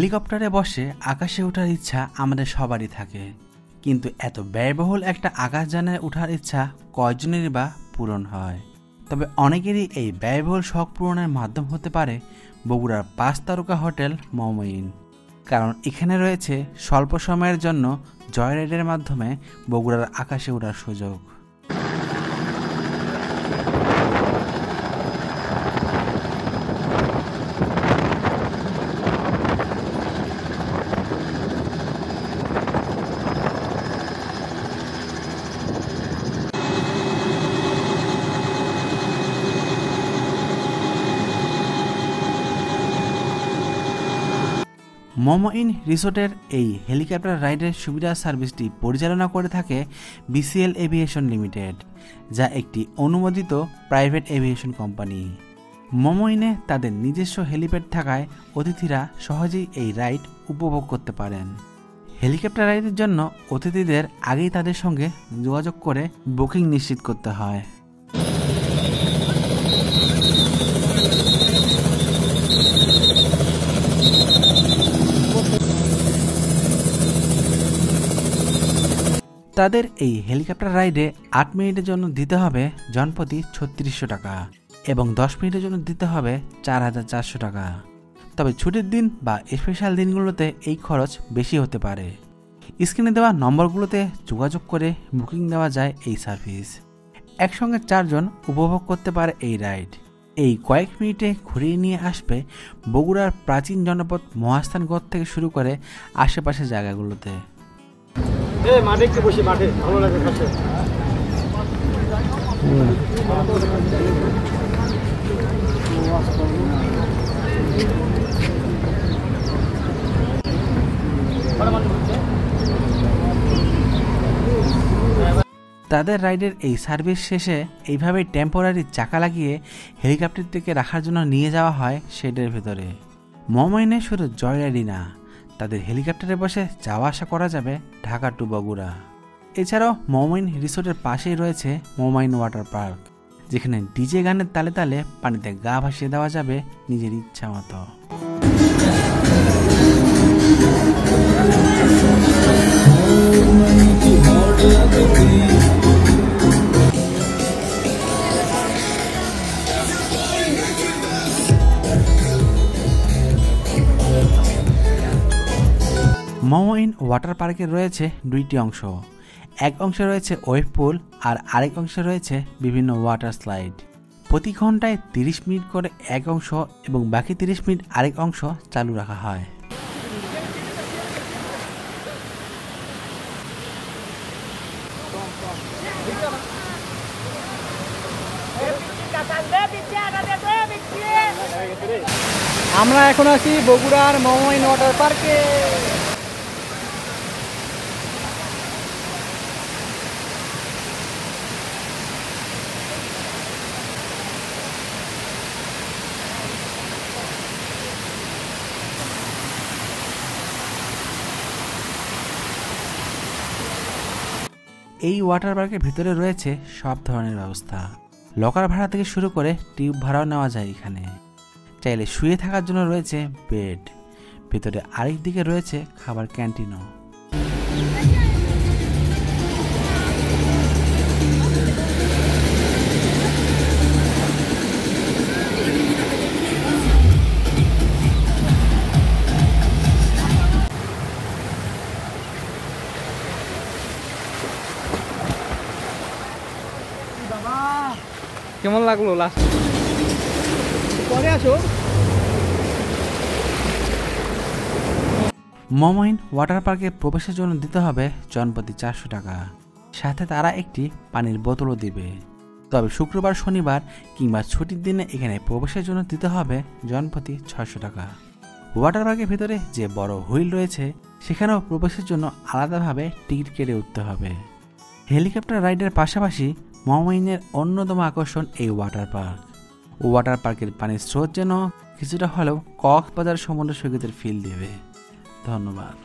হেলিকপ্টারে বসে আকাশে ওঠার ইচ্ছা আমাদের সবারই থাকে, কিন্তু এত ব্যয়বহুল একটা আকাশযানে ওঠার ইচ্ছা কয়জনেরই বা পূরণ হয়? তবে অনেকেরই এই ব্যয়বহুল শখ পূরণের মাধ্যম হতে পারে বগুড়ার 5 তারকা হোটেল মমইন। কারণ এখানে রয়েছে স্বল্প সময়ের জন্য জয় রাইডের মাধ্যমে বগুড়ার আকাশে ওঠার সুযোগ। মমইন রিসোর্টের এই হেলিকপ্টার রাইডের সুবিধা সার্ভিসটি পরিচালনা করে থাকে বিসিএল এভিয়েশন লিমিটেড, যা একটি অনুমোদিত প্রাইভেট এভিয়েশন কোম্পানি। মমইনে তাদের নিজস্ব হেলিপ্যাড থাকায় অতিথিরা সহজেই এই রাইড উপভোগ করতে পারেন। হেলিকপ্টার রাইডের জন্য অতিথিদের আগেই তাদের সঙ্গে যোগাযোগ করে বুকিং নিশ্চিত করতে হয়। তাদের এই হেলিকপ্টার রাইডে 8 মিনিটের জন্য দিতে হবে জনপ্রতি 3600 টাকা এবং 10 মিনিটের জন্য দিতে হবে 4400 টাকা। তবে ছুটির দিন বা স্পেশাল দিনগুলোতে এই খরচ বেশি হতে পারে। স্ক্রিনে দেওয়া নম্বরগুলোতে যোগাযোগ করে বুকিং দেওয়া যায় এই সার্ভিস। একসঙ্গে 4 জন উপভোগ করতে পারে এই রাইড। এই কয়েক মিনিটে ঘুরিয়ে নিয়ে আসবে বগুড়ার প্রাচীন জনপদ মহাস্থানগড় থেকে শুরু করে আশেপাশের জায়গাগুলোতে। মাঠে একটু বসে, মাঠে ভালো লাগে পাশে। তাদের রাইডের এই সার্ভিস শেষে এইভাবে টেম্পোরারি চাকা লাগিয়ে হেলিকপ্টারটিকে রাখার জন্য নিয়ে যাওয়া হয় শেডের ভেতরে। মমইনে শুধু জয় রাইডই না, তাদের হেলিকপ্টারে বসে যাওয়া আসা করা যাবে ঢাকা টু বগুড়া। এছাড়াও মমইন রিসোর্টের পাশেই রয়েছে মমইন ওয়াটার পার্ক, যেখানে ডিজে গানের তালে তালে পানিতে গা ভাসিয়ে দেওয়া যাবে নিজের ইচ্ছা মতো। মমইন ওয়াটার পার্কে রয়েছে 2টি অংশ। এক অংশে রয়েছে ওয়েভ পুল আর আরেক অংশে রয়েছে বিভিন্ন ওয়াটার স্লাইড। প্রতি ঘন্টায় 30 মিনিট করে এক অংশ এবং বাকি 30 মিনিট আরেক অংশ চালু রাখা হয়। আমরা এখন আছি বগুড়ার মমইন ওয়াটার পার্কে। এই ওয়াটার পার্কের ভিতরে রয়েছে সব ধরনের ব্যবস্থা। লকার ভাড়া থেকে শুরু করে টিউব ভাড়াও নেওয়া যায় এখানে। চাইলে শুয়ে থাকার জন্য রয়েছে বেড। ভিতরে আরেক দিকে রয়েছে খাবার ক্যান্টিনও। কেমন লাগলো লাস্ট? পরে আসো। মমইন ওয়াটার পার্কে প্রবেশের জন্য দিতে হবে জনপ্রতি 400 টাকা, সাথে তারা একটি পানির বোতলও দিবে। তবে শুক্রবার, শনিবার কিংবা ছুটির দিনে এখানে প্রবেশের জন্য দিতে হবে জনপ্রতি 600 টাকা। ওয়াটার পার্কের ভিতরে যে বড় হুইল রয়েছে সেখানেও প্রবেশের জন্য আলাদাভাবে টিকিট কেটে উঠতে হবে। হেলিকপ্টার রাইডের পাশাপাশি মমইনের অন্যতম আকর্ষণ এই ওয়াটার পার্ক। ওয়াটার পার্কের পানির স্রোত যেন কিছুটা হলেও কক্সবাজার সমুদ্র সৈকতের ফিল দেবে। ধন্যবাদ।